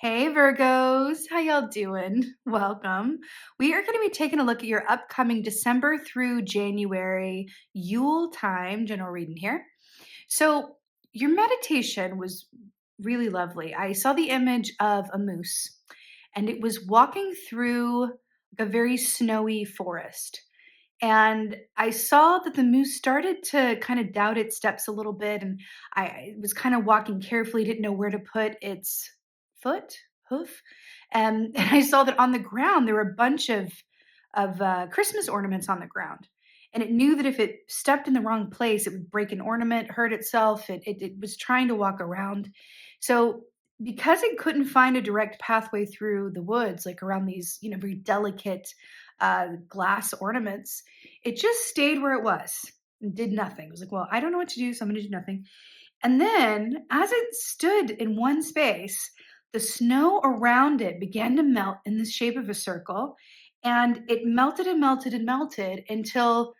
Hey Virgos, how y'all doing? Welcome. We are going to be taking a look at your upcoming December through January Yule time general reading here. So, your meditation was really lovely. I saw the image of a moose and it was walking through a very snowy forest. And I saw that the moose started to kind of doubt its steps a little bit, and I was kind of walking carefully, didn't know where to put its foot, hoof, and I saw that on the ground there were a bunch of Christmas ornaments on the ground, and it knew that if it stepped in the wrong place, it would break an ornament, hurt itself. It was trying to walk around, so because it couldn't find a direct pathway through the woods, like around these very delicate glass ornaments, it just stayed where it was and did nothing. It was like, well, I don't know what to do, so I'm going to do nothing. And then, as it stood in one space, the snow around it began to melt in the shape of a circle, and it melted and melted and melted until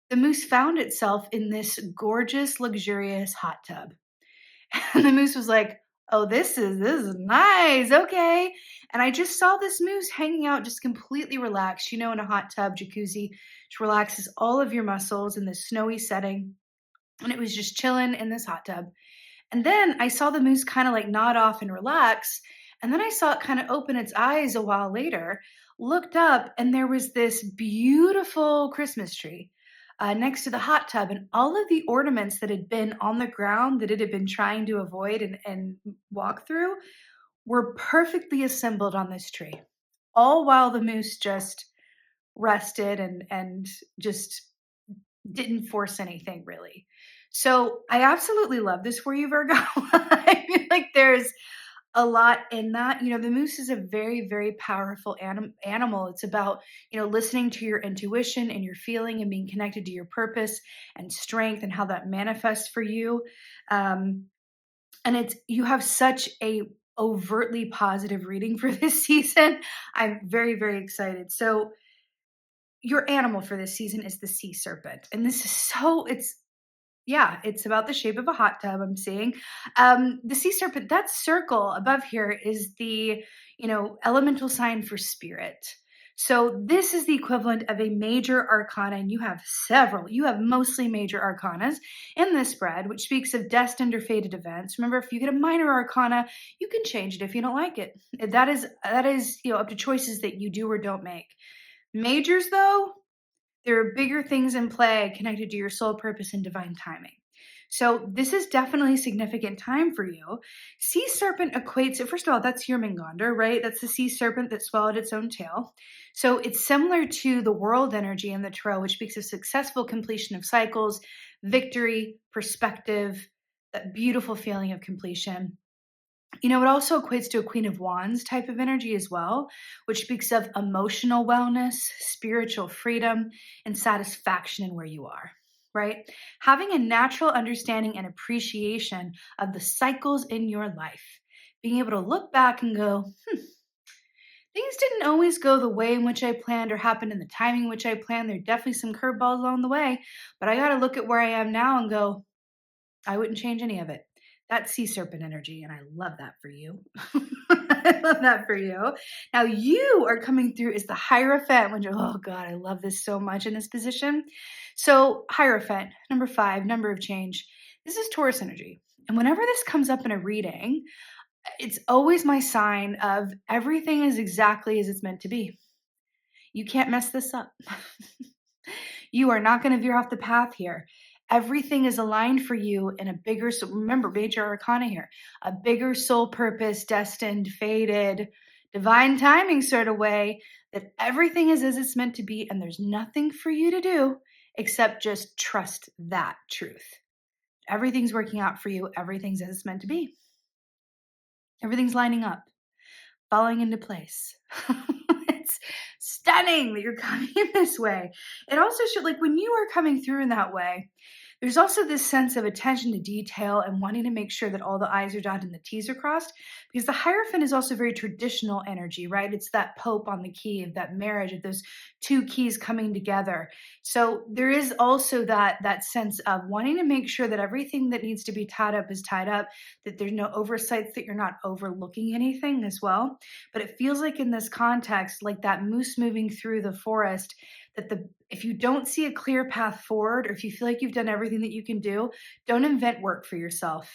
the moose found itself in this gorgeous, luxurious hot tub. And the moose was like, "Oh, this is nice. Okay." And I just saw this moose hanging out, just completely relaxed, in a hot tub jacuzzi, which relaxes all of your muscles in this snowy setting. And it was just chilling in this hot tub. And then I saw the moose kind of like nod off and relax. And then I saw it kind of open its eyes a while later, looked up, and there was this beautiful Christmas tree next to the hot tub. And all of the ornaments that had been on the ground that it had been trying to avoid and walk through were perfectly assembled on this tree, all while the moose just rested and just didn't force anything really. So I absolutely love this for you, Virgo. I feel like there's a lot in that. The moose is a very, very powerful animal. It's about, listening to your intuition and your feeling and being connected to your purpose and strength and how that manifests for you. Um, and you have such a overtly positive reading for this season. I'm very, very excited. So your animal for this season is the sea serpent. And this is it's about the shape of a hot tub, I'm seeing. The sea serpent, that circle above here is the, elemental sign for spirit. So this is the equivalent of a major arcana, and you have several. You have mostly major arcanas in this spread, which speaks of destined or fated events. Remember, if you get a minor arcana, you can change it if you don't like it. That is up to choices that you do or don't make. Majors, though, there are bigger things in play connected to your soul purpose and divine timing. So this is definitely a significant time for you. Sea serpent equates it. First of all, that's Jormungandr, right? That's the sea serpent that swallowed its own tail. So it's similar to the world energy in the tarot, which speaks of successful completion of cycles, victory, perspective, that beautiful feeling of completion. It also equates to a Queen of Wands type of energy as well, which speaks of emotional wellness, spiritual freedom, and satisfaction in where you are, right? Having a natural understanding and appreciation of the cycles in your life, being able to look back and go, things didn't always go the way in which I planned or happen in the timing in which I planned. There are definitely some curveballs along the way, but I got to look at where I am now and go, I wouldn't change any of it. That's sea serpent energy, and I love that for you. I love that for you. Now you are coming through as the Hierophant, which, oh God, I love this so much in this position. So Hierophant, number 5, number of change. This is Taurus energy. And whenever this comes up in a reading, it's always my sign of everything is exactly as it's meant to be. You can't mess this up. You are not going to veer off the path here. Everything is aligned for you in a bigger, remember, major arcana here, a bigger soul purpose, destined, fated, divine timing sort of way, that everything is as it's meant to be, and there's nothing for you to do except just trust that truth. Everything's working out for you. Everything's as it's meant to be. Everything's lining up, falling into place. It's stunning that you're coming this way. It also should, like, when you are coming through in that way, There's also this sense of attention to detail and wanting to make sure that all the I's are dotted and the T's are crossed, because the Hierophant is also very traditional energy, right? It's that Pope on the key of that marriage of those two keys coming together. So there is also that sense of wanting to make sure that everything that needs to be tied up is tied up, that there's no oversights, that you're not overlooking anything as well. But it feels like in this context, like that moose moving through the forest, that the if you don't see a clear path forward, or if you feel like you've done everything that you can do, don't invent work for yourself.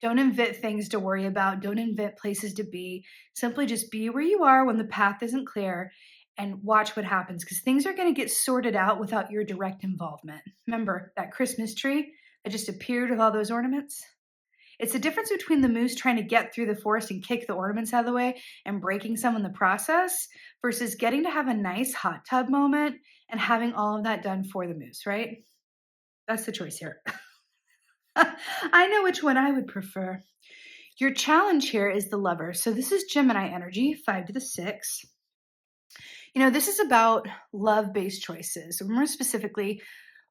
Don't invent things to worry about. Don't invent places to be. Simply just be where you are when the path isn't clear and watch what happens, because things are going to get sorted out without your direct involvement. Remember that Christmas tree that just appeared with all those ornaments? It's the difference between the moose trying to get through the forest and kick the ornaments out of the way and breaking some in the process versus getting to have a nice hot tub moment and having all of that done for the moose, right? That's the choice here. I know which one I would prefer. Your challenge here is the Lover. So this is Gemini energy, 5 to the 6. This is about love-based choices. More specifically,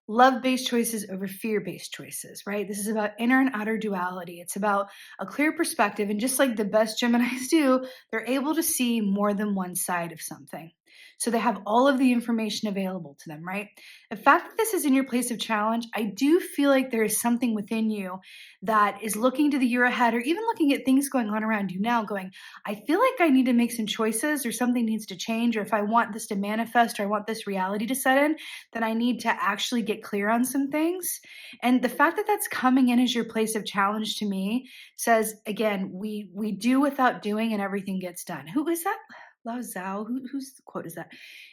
love-based choices over fear-based choices, right? This is about inner and outer duality. It's about a clear perspective. And just like the best Geminis do, they're able to see more than one side of something. So they have all of the information available to them, right? The fact that this is in your place of challenge, I do feel like there is something within you that is looking to the year ahead, or even looking at things going on around you now, going, I feel like I need to make some choices, or something needs to change, or if I want this to manifest, or I want this reality to set in, then I need to actually get clear on some things. And the fact that that's coming in as your place of challenge to me says, again, we do without doing and everything gets done. Who is that? Lao Zhao? Whose quote is that?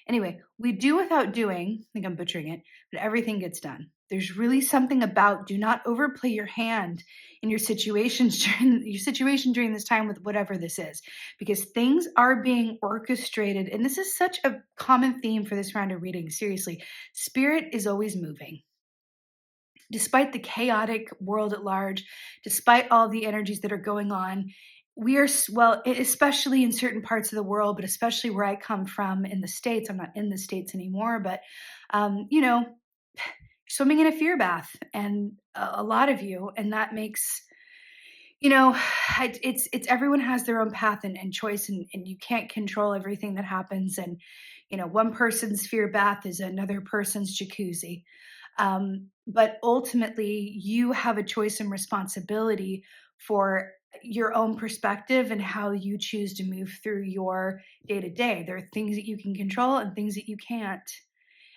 Anyway, we do without doing. I think I'm butchering it, but everything gets done. There's really something about do not overplay your hand in your situation during this time with whatever this is, because things are being orchestrated. And this is such a common theme for this round of reading. Seriously, spirit is always moving. Despite the chaotic world at large, despite all the energies that are going on, we are, well, especially in certain parts of the world, but especially where I come from in the States. I'm not in the States anymore, but, swimming in a fear bath, and a lot of you, and that makes, you know, it's everyone has their own path and choice, and you can't control everything that happens. And, one person's fear bath is another person's jacuzzi. But ultimately, you have a choice and responsibility for your own perspective and how you choose to move through your day to day. There are things that you can control and things that you can't.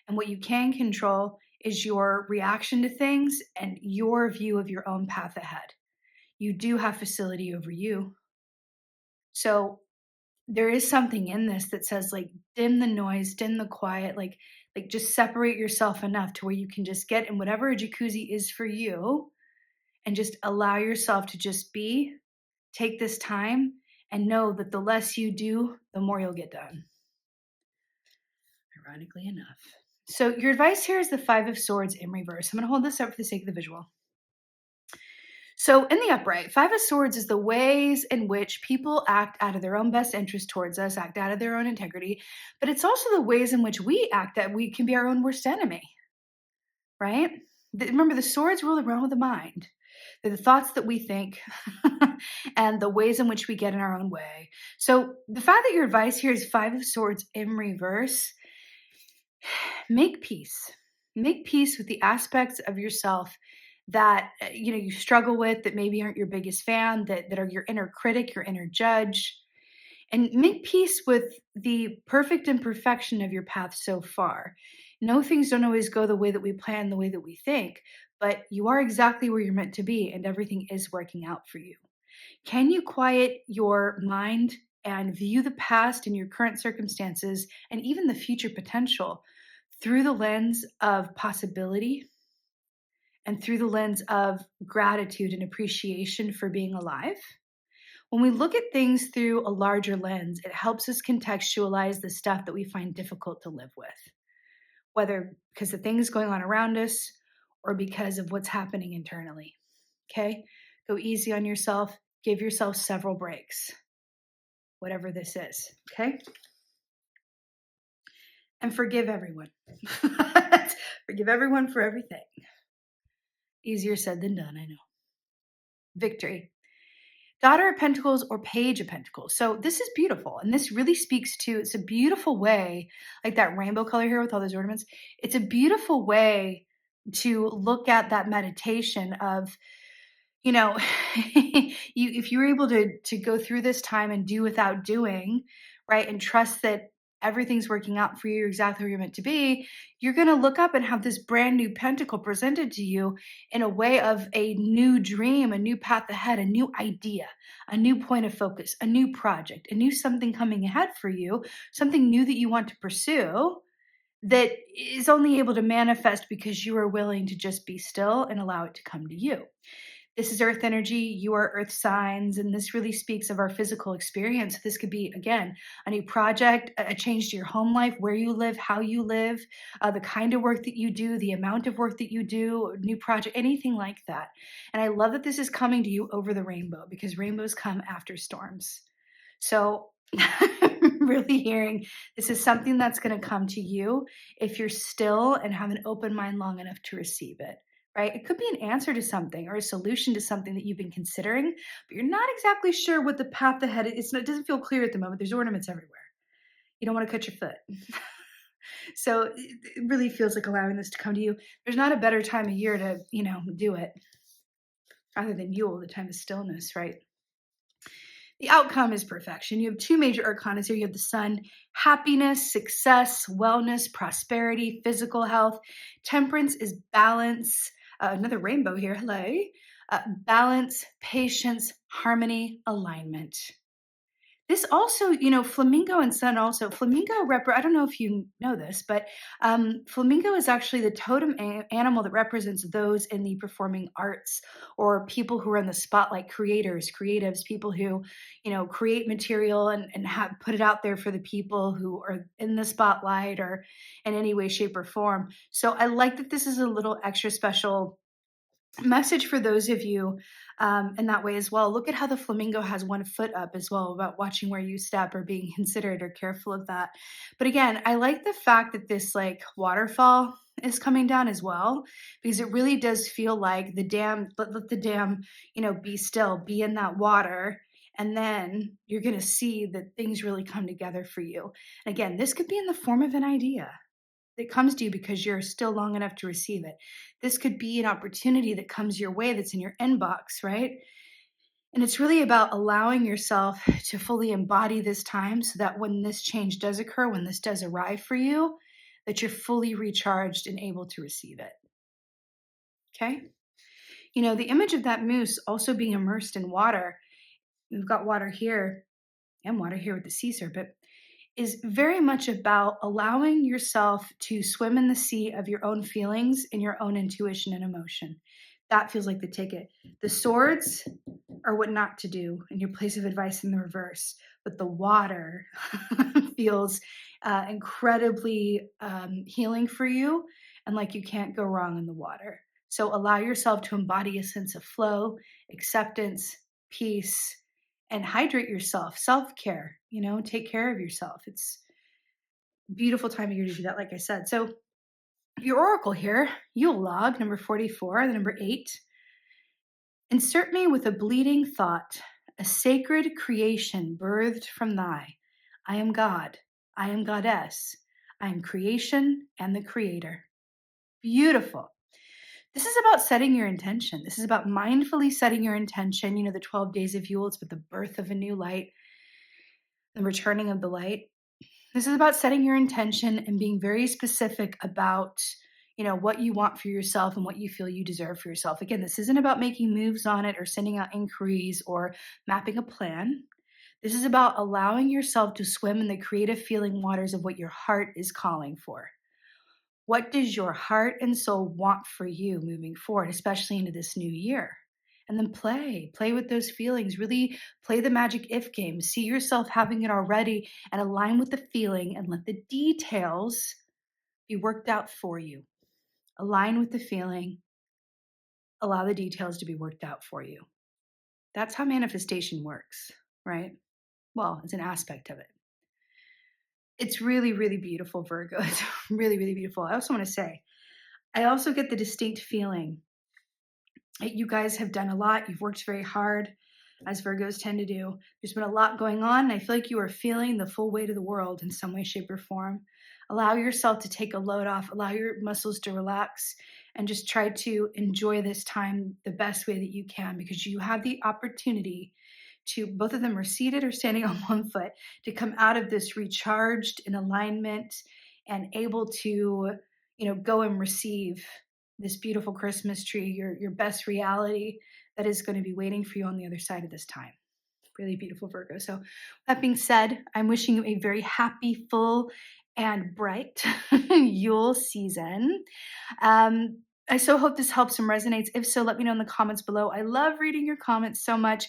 And what you can control is your reaction to things and your view of your own path ahead. You do have facility over you. So there is something in this that says, like, dim the noise, dim the quiet, like just separate yourself enough to where you can just get in whatever a jacuzzi is for you, and just allow yourself to just be, take this time, and know that the less you do, the more you'll get done. Ironically enough. So your advice here is the 5 of Swords in reverse. I'm going to hold this up for the sake of the visual. So in the upright, 5 of Swords is the ways in which people act out of their own best interest towards us, act out of their own integrity, but it's also the ways in which we act that we can be our own worst enemy, right? Remember, the swords rule the realm of the mind. They're the thoughts that we think and the ways in which we get in our own way. So the fact that your advice here is 5 of Swords in reverse, make peace. Make peace with the aspects of yourself that you struggle with, that maybe aren't your biggest fan, that are your inner critic, your inner judge, and make peace with the perfect imperfection of your path so far. No, things don't always go the way that we plan, the way that we think, but you are exactly where you're meant to be, and everything is working out for you. Can you quiet your mind and view the past and your current circumstances and even the future potential through the lens of possibility and through the lens of gratitude and appreciation for being alive? When we look at things through a larger lens, it helps us contextualize the stuff that we find difficult to live with, whether because of things going on around us or because of what's happening internally. Okay? Go easy on yourself. Give yourself several breaks, whatever this is. Okay? And forgive everyone. Forgive everyone for everything. Easier said than done, I know. Victory. Daughter of Pentacles or Page of Pentacles. So this is beautiful. And this really speaks to, it's a beautiful way, like that rainbow color here with all those ornaments. It's a beautiful way to look at that meditation of, you know, if you're able to go through this time and do without doing, right, and trust that everything's working out for you exactly where you're meant to be, you're going to look up and have this brand new pentacle presented to you in a way of a new dream, a new path ahead, a new idea, a new point of focus, a new project, a new something coming ahead for you, something new that you want to pursue that is only able to manifest because you are willing to just be still and allow it to come to you. This is earth energy, you are earth signs, and this really speaks of our physical experience. This could be, again, a new project, a change to your home life, where you live, how you live, the kind of work that you do, the amount of work that you do, new project, anything like that. And I love that this is coming to you over the rainbow because rainbows come after storms. So I'm really hearing this is something that's going to come to you if you're still and have an open mind long enough to receive it. Right? It could be an answer to something or a solution to something that you've been considering, but you're not exactly sure what the path ahead is. It doesn't feel clear at the moment. There's ornaments everywhere. You don't want to cut your foot. So it really feels like allowing this to come to you. There's not a better time of year to, do it other than Yule, the time of stillness, right? The outcome is perfection. You have two major arcana here. You have the sun, happiness, success, wellness, prosperity, physical health. Temperance is balance. Another rainbow here. Hello. Balance, patience, harmony, alignment. This also, flamingo and sun also. Flamingo, I don't know if you know this, but flamingo is actually the totem animal that represents those in the performing arts or people who are in the spotlight, creators, creatives, people who, create material and have put it out there for the people who are in the spotlight or in any way, shape, or form. So I like that this is a little extra special message for those of you in that way as well. Look at how the flamingo has one foot up as well about watching where you step or being considerate or careful of that. But again, I like the fact that this like waterfall is coming down as well because it really does feel like the dam, let the dam, be still, be in that water. And then you're going to see that things really come together for you. And again, this could be in the form of an idea that comes to you because you're still long enough to receive it. This could be an opportunity that comes your way that's in your inbox, right? And it's really about allowing yourself to fully embody this time so that when this change does occur, when this does arrive for you, that you're fully recharged and able to receive it. Okay? The image of that moose also being immersed in water, we've got water here and water here with the sea serpent, is very much about allowing yourself to swim in the sea of your own feelings and your own intuition and emotion. That feels like the ticket. The swords are what not to do in your place of advice in the reverse, but the water feels incredibly healing for you and like you can't go wrong in the water. So allow yourself to embody a sense of flow, acceptance, peace, and hydrate yourself, self-care, take care of yourself. It's a beautiful time of year to do that, like I said. So your oracle here, Yule log, number 44, the number 8. Insert me with a bleeding thought, a sacred creation birthed from thy. I am God. I am goddess. I am creation and the creator. Beautiful. This is about setting your intention. This is about mindfully setting your intention. The 12 days of Yule, it's with the birth of a new light, the returning of the light. This is about setting your intention and being very specific about, what you want for yourself and what you feel you deserve for yourself. Again, this isn't about making moves on it or sending out inquiries or mapping a plan. This is about allowing yourself to swim in the creative feeling waters of what your heart is calling for. What does your heart and soul want for you moving forward, especially into this new year? And then play with those feelings. Really play the magic if game. See yourself having it already and align with the feeling and let the details be worked out for you. Align with the feeling. Allow the details to be worked out for you. That's how manifestation works, right? Well, it's an aspect of it. It's really, really beautiful, Virgo. It's really, really beautiful. I also want to say, I also get the distinct feeling You guys have done a lot. You've worked very hard, as Virgos tend to do. There's been a lot going on, and I feel like you are feeling the full weight of the world in some way, shape, or form. Allow yourself to take a load off, allow your muscles to relax, and just try to enjoy this time the best way that you can, because you have the opportunity to, both of them are seated or standing on one foot, to come out of this recharged, in alignment, and able to, go and receive this beautiful Christmas tree, your best reality that is going to be waiting for you on the other side of this time. Really beautiful, Virgo. So, that being said, I'm wishing you a very happy, full, and bright Yule season. I so hope this helps and resonates. If so, let me know in the comments below. I love reading your comments so much.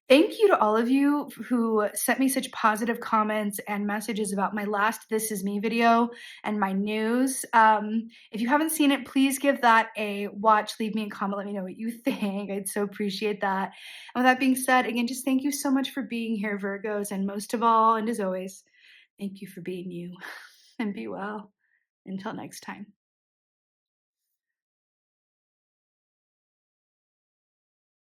Thank you to all of you who sent me such positive comments and messages about my last This Is Me video and my news. If you haven't seen it, please give that a watch. Leave me a comment. Let me know what you think. I'd so appreciate that. And with that being said, again, just thank you so much for being here, Virgos. And most of all, and as always, thank you for being you. And be well. Until next time.